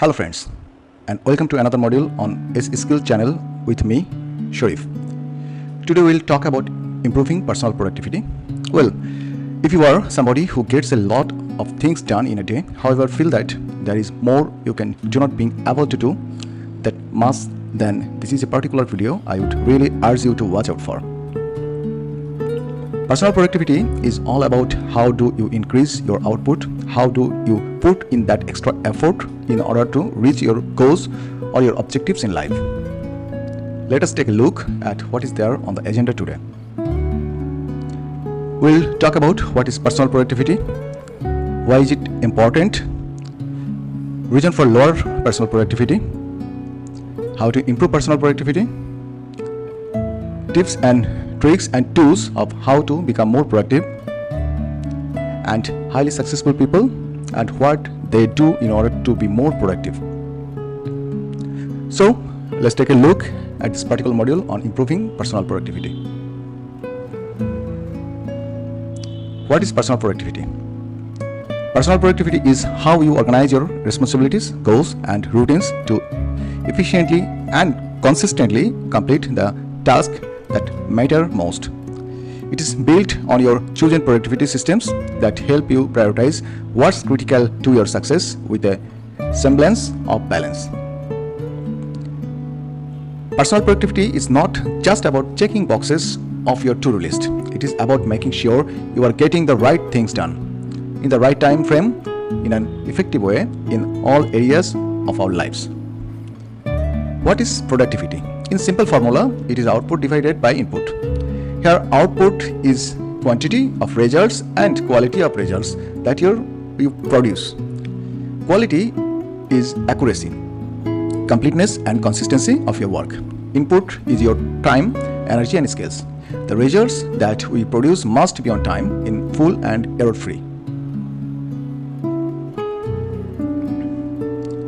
Hello friends, and welcome to another module on S-Skill channel with me, Sharif. Today we'll talk about improving personal productivity. Well, if you are somebody who gets a lot of things done in a day, however feel that there is more you do not being able to do that much, then this is a particular video I would really urge you to watch out for. Personal productivity is all about how do you increase your output, how do you put in that extra effort in order to reach your goals or your objectives in life. Let us take a look at what is there on the agenda today. We'll talk about what is personal productivity, why is it important, reason for lower personal productivity, how to improve personal productivity, tips and tricks and tools of how to become more productive, and highly successful people and what they do in order to be more productive. So let's take a look at this particular module on improving personal productivity. What is personal productivity? Personal productivity is how you organize your responsibilities, goals, and routines to efficiently and consistently complete the tasks that matter most. It is built on your chosen productivity systems that help you prioritize what's critical to your success with a semblance of balance. Personal productivity is not just about checking boxes of your to-do list. It is about making sure you are getting the right things done in the right time frame in an effective way in all areas of our lives. What is productivity? In simple formula, it is output divided by input. Here, output is quantity of results and quality of results that you produce. Quality is accuracy, completeness and consistency of your work. Input is your time, energy and skills. The results that we produce must be on time, in full and error-free.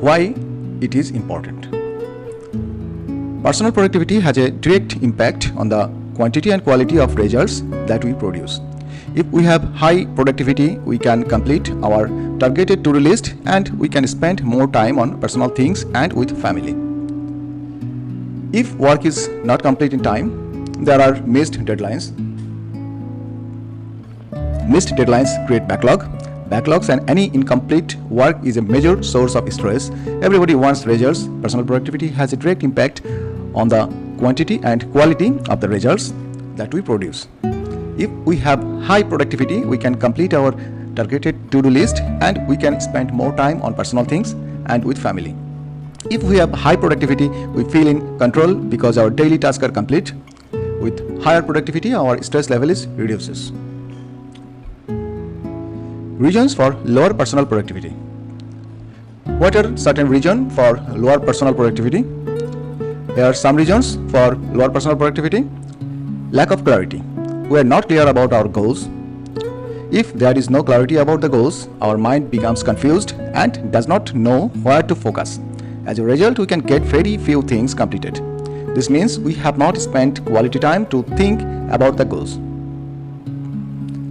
Why it is important? Personal productivity has a direct impact on the quantity and quality of results that we produce. If we have high productivity, we can complete our targeted to-do list and we can spend more time on personal things and with family. If work is not complete in time, there are missed deadlines. Missed deadlines create backlogs and any incomplete work is a major source of stress. Everybody wants results. Personal productivity has a direct impact on the quantity and quality of the results that we produce. If we have high productivity, we can complete our targeted to-do list and we can spend more time on personal things and with family. If we have high productivity, we feel in control because our daily tasks are complete. With higher productivity, our stress level reduces. Reasons for lower personal productivity. What are certain reasons for lower personal productivity? There are some reasons for lower personal productivity. Lack of clarity. We are not clear about our goals. If there is no clarity about the goals, our mind becomes confused and does not know where to focus. As a result, we can get very few things completed. This means we have not spent quality time to think about the goals.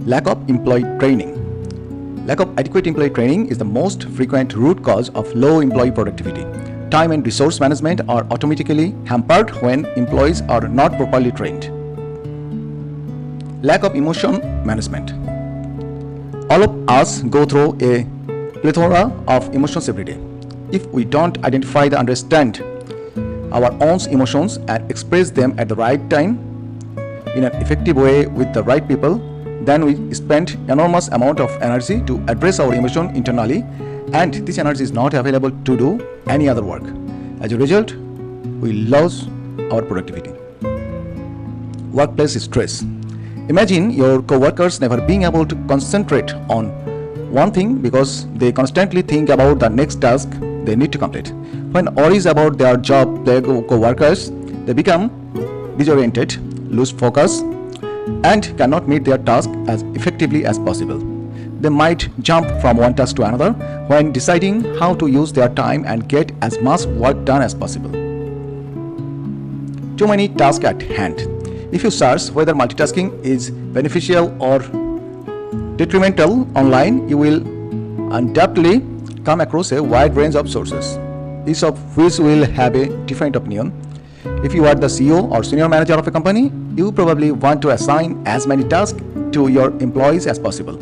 Lack of employee training. Lack of adequate employee training is the most frequent root cause of low employee productivity. Time and resource management are automatically hampered when employees are not properly trained. Lack of emotion management. All of us go through a plethora of emotions every day. If we don't identify and understand our own emotions and express them at the right time in an effective way with the right people, then we spend enormous amount of energy to address our emotion internally, and this energy is not available to do any other work. As a result, we lose our productivity. Workplace stress. Imagine your co-workers never being able to concentrate on one thing because they constantly think about the next task they need to complete. When worries about their job, their co-workers, they become disoriented, lose focus, and cannot meet their task as effectively as possible. They might jump from one task to another when deciding how to use their time and get as much work done as possible. Too many tasks at hand. If you search whether multitasking is beneficial or detrimental online, you will undoubtedly come across a wide range of sources. each of which will have a different opinion. If you are the CEO or senior manager of a company, you probably want to assign as many tasks to your employees as possible,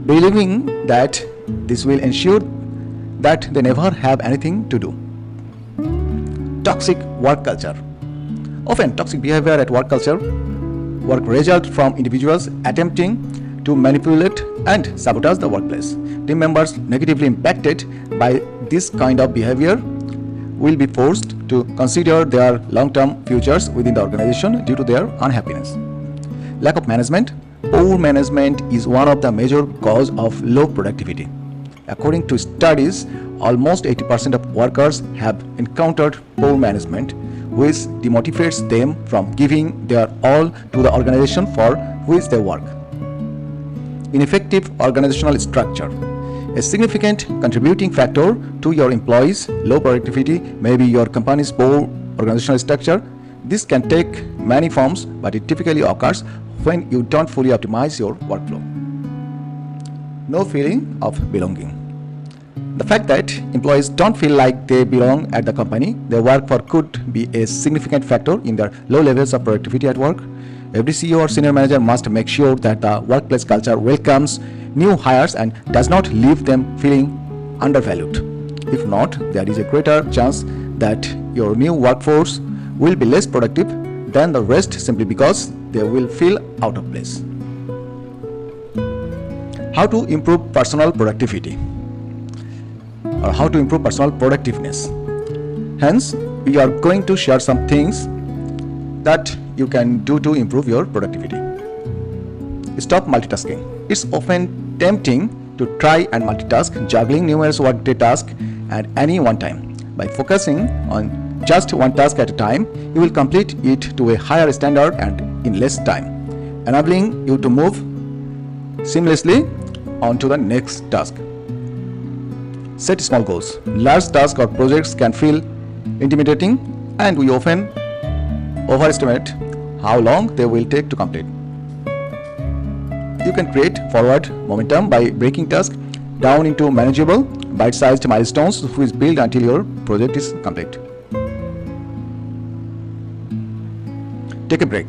believing that this will ensure that they never have anything to do. Toxic work culture. Often, toxic behavior at work culture work result from individuals attempting to manipulate and sabotage the workplace. Team members negatively impacted by this kind of behavior will be forced to consider their long-term futures within the organization due to their unhappiness. Lack of management. Poor management is one of the major causes of low productivity. According to studies, almost 80% of workers have encountered poor management, which demotivates them from giving their all to the organization for which they work. Ineffective organizational structure. A significant contributing factor to your employees' low productivity may be your company's poor organizational structure. This can take many forms, but it typically occurs when you don't fully optimize your workflow. No feeling of belonging. The fact that employees don't feel like they belong at the company they work for could be a significant factor in their low levels of productivity at work. Every CEO or senior manager must make sure that the workplace culture welcomes new hires and does not leave them feeling undervalued. If not, there is a greater chance that your new workforce will be less productive than the rest simply because they will feel out of place. How to improve personal productivity, or how to improve personal productiveness. Hence, we are going to share some things that you can do to improve your productivity. Stop multitasking. It's often tempting to try and multitask, juggling numerous workday tasks at any one time. By focusing on just one task at a time, you will complete it to a higher standard and in less time, enabling you to move seamlessly on to the next task. Set small goals. Large tasks or projects can feel intimidating, and we often overestimate how long they will take to complete. You can create forward momentum by breaking tasks down into manageable, bite-sized milestones which build until your project is complete. Take a break.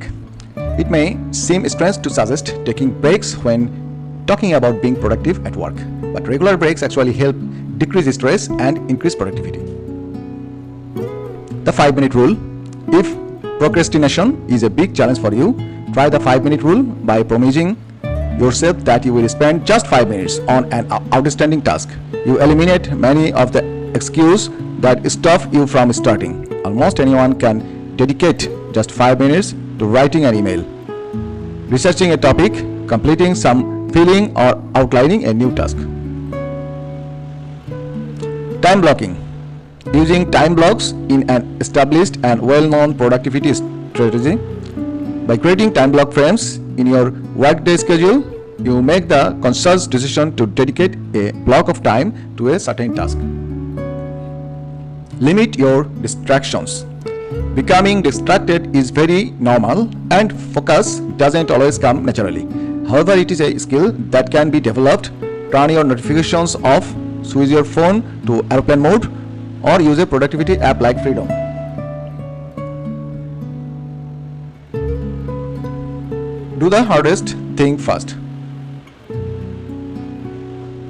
It may seem strange to suggest taking breaks when talking about being productive at work, but regular breaks actually help decrease stress and increase productivity. The 5-minute rule. If procrastination is a big challenge for you, try the 5-minute rule by promising yourself that you will spend just 5 minutes on an outstanding task. You eliminate many of the excuses that stop you from starting. Almost anyone can dedicate just 5 minutes to writing an email, researching a topic, completing some filling, or outlining a new task. Time blocking. Using time blocks in an established and well-known productivity strategy. By creating time block frames in your workday schedule, you make the conscious decision to dedicate a block of time to a certain task. Limit your distractions. Becoming distracted is very normal, and focus doesn't always come naturally. However, it is a skill that can be developed. Turn your notifications off, switch your phone to airplane mode, or use a productivity app like Freedom. Do the hardest thing first.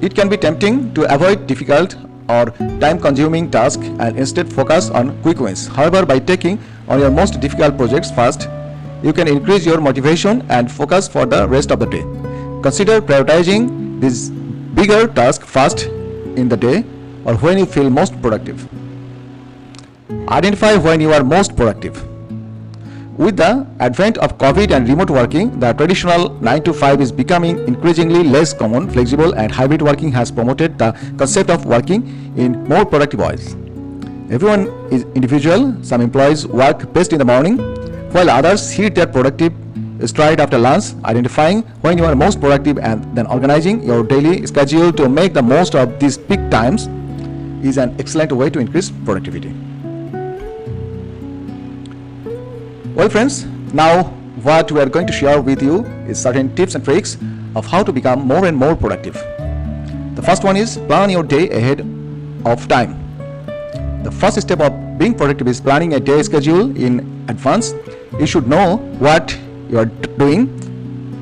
It can be tempting to avoid difficult or time-consuming tasks and instead focus on quick wins. However, by taking on your most difficult projects first, you can increase your motivation and focus for the rest of the day. Consider prioritizing these bigger tasks first in the day or when you feel most productive. Identify when you are most productive. With the advent of COVID and remote working, the traditional 9 to 5 is becoming increasingly less common. Flexible and hybrid working has promoted the concept of working in more productive ways. Everyone is individual. Some employees work best in the morning, while others hit their productive stride after lunch. Identifying when you are most productive and then organizing your daily schedule to make the most of these peak times is an excellent way to increase productivity. Well friends, now what we are going to share with you is certain tips and tricks of how to become more and more productive. The first one is plan your day ahead of time. The first step of being productive is planning a day schedule in advance. You should know what you are doing,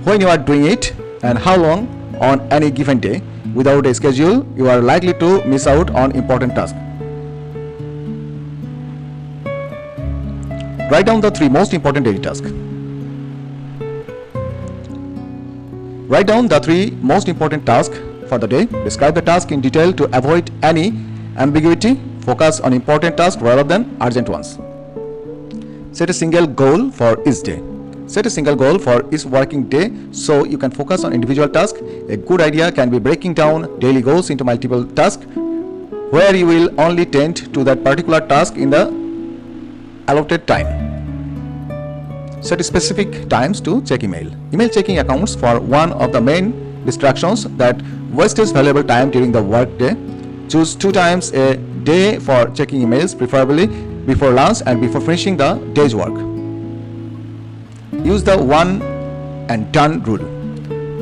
when you are doing it, and how long on any given day. Without a schedule, you are likely to miss out on important tasks. Write down the 3 most important daily tasks. Write down the 3 most important tasks for the day. Describe the task in detail to avoid any ambiguity. Focus on important tasks rather than urgent ones. Set a single goal for each day. Set a single goal for each working day so you can focus on individual tasks. A good idea can be breaking down daily goals into multiple tasks where you will only tend to that particular task in the allotted time. Set specific times to check email. Email checking accounts for one of the main distractions that wastes valuable time during the workday. Choose 2 times a day for checking emails, preferably before lunch and before finishing the day's work. Use the one and done rule.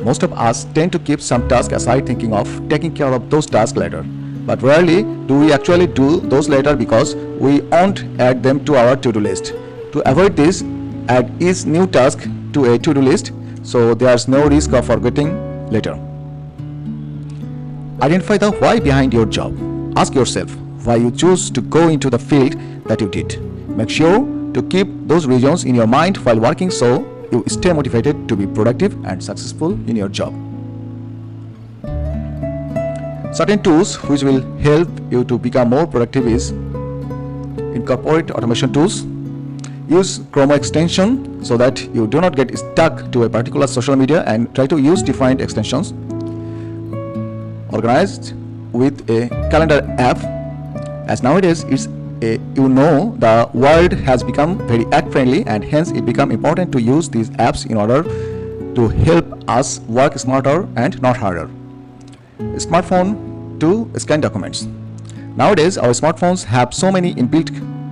Most of us tend to keep some tasks aside thinking of taking care of those tasks later. But rarely do we actually do those later because we won't add them to our to-do list. To avoid this, add each new task to a to-do list so there's no risk of forgetting later. Identify the why behind your job. Ask yourself why you choose to go into the field that you did. Make sure to keep those reasons in your mind while working so you stay motivated to be productive and successful in your job. Certain tools which will help you to become more productive is incorporate automation tools. Use Chrome extension so that you do not get stuck to a particular social media and try to use different extensions. Organized with a calendar app, as nowadays the world has become very app friendly and hence it become important to use these apps in order to help us work smarter and not harder. Smartphone to scan documents. Nowadays our smartphones have so many inbuilt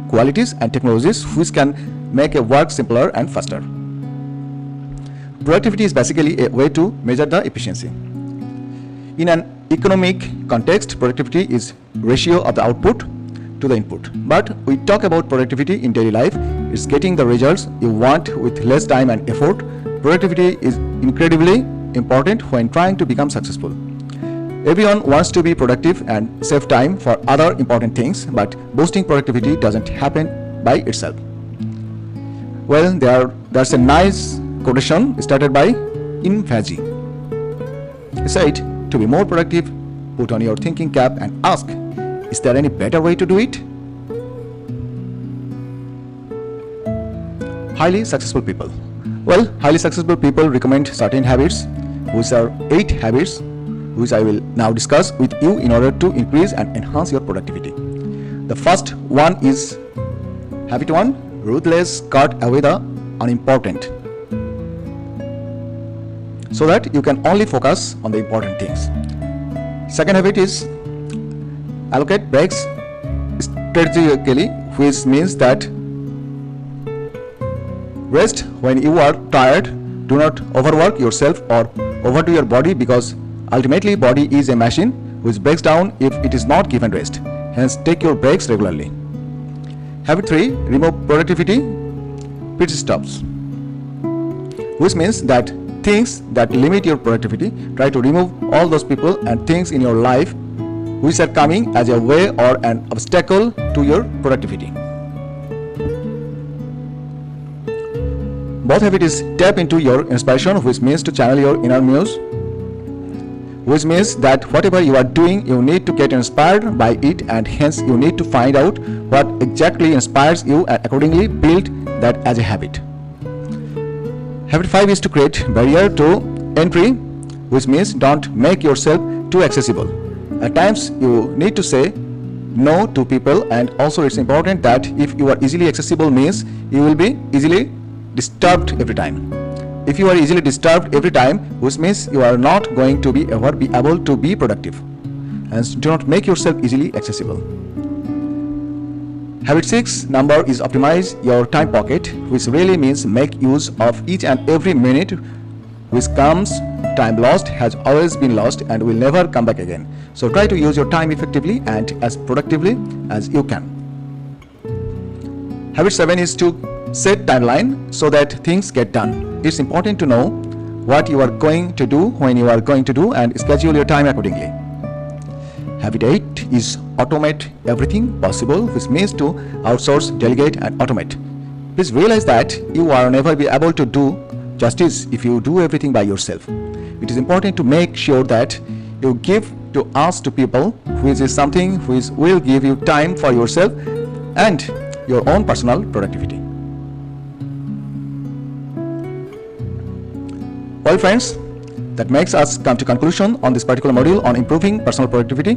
qualities and technologies which can make a work simpler and faster. Productivity is basically a way to measure the efficiency. In an economic context, productivity is ratio of the output to the input. But we talk about productivity in daily life. It's getting the results you want with less time and effort. Productivity is incredibly important when trying to become successful. Everyone wants to be productive and save time for other important things, but boosting productivity doesn't happen by itself. Well, there's a nice quotation started by Invaji. He said, to be more productive, put on your thinking cap and ask, is there any better way to do it? Highly successful people. Well, highly successful people recommend certain habits, which are 8 habits, which I will now discuss with you in order to increase and enhance your productivity. The first one is habit 1, ruthless cut away the unimportant, so that you can only focus on the important things. Second habit is allocate breaks strategically, which means that rest when you are tired. Do not overwork yourself or overdo your body because ultimately body is a machine which breaks down if it is not given rest. Hence take your breaks regularly. Habit 3, remove productivity pit stops, which means that things that limit your productivity, try to remove all those people and things in your life which are coming as a way or an obstacle to your productivity. Both habit is tap into your inspiration, which means to channel your inner muse, which means that whatever you are doing, you need to get inspired by it, and hence you need to find out what exactly inspires you and accordingly build that as a habit. Habit 5 is to create barrier to entry, which means don't make yourself too accessible. At times you need to say no to people, and also it's important that if you are easily accessible means you will be easily disturbed every time. If you are easily disturbed every time, which means you are not going to be ever be able to be productive, and do not make yourself easily accessible. Habit 6 number is optimize your time pocket, which really means make use of each and every minute which comes. Time lost has always been lost and will never come back again. So try to use your time effectively and as productively as you can. Habit 7 is to set timeline so that things get done. It's important to know what you are going to do, when you are going to do, and schedule your time accordingly. Habit 8 is automate everything possible, which means to outsource, delegate, and automate. Please realize that you are never be able to do justice if you do everything by yourself. It is important to make sure that you give to ask to people, which is something which will give you time for yourself and your own personal productivity. Well friends, that makes us come to conclusion on this particular module on improving personal productivity.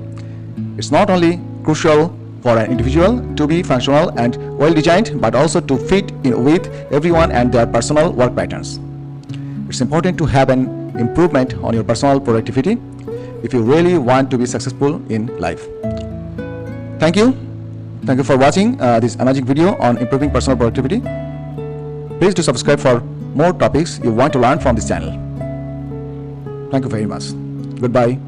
It's not only crucial for an individual to be functional and well designed, but also to fit in with everyone and their personal work patterns. It's important to have an improvement on your personal productivity if you really want to be successful in life. Thank you for watching this amazing video on improving personal productivity. Please do subscribe for more topics you want to learn from this channel. Thank you very much. Goodbye.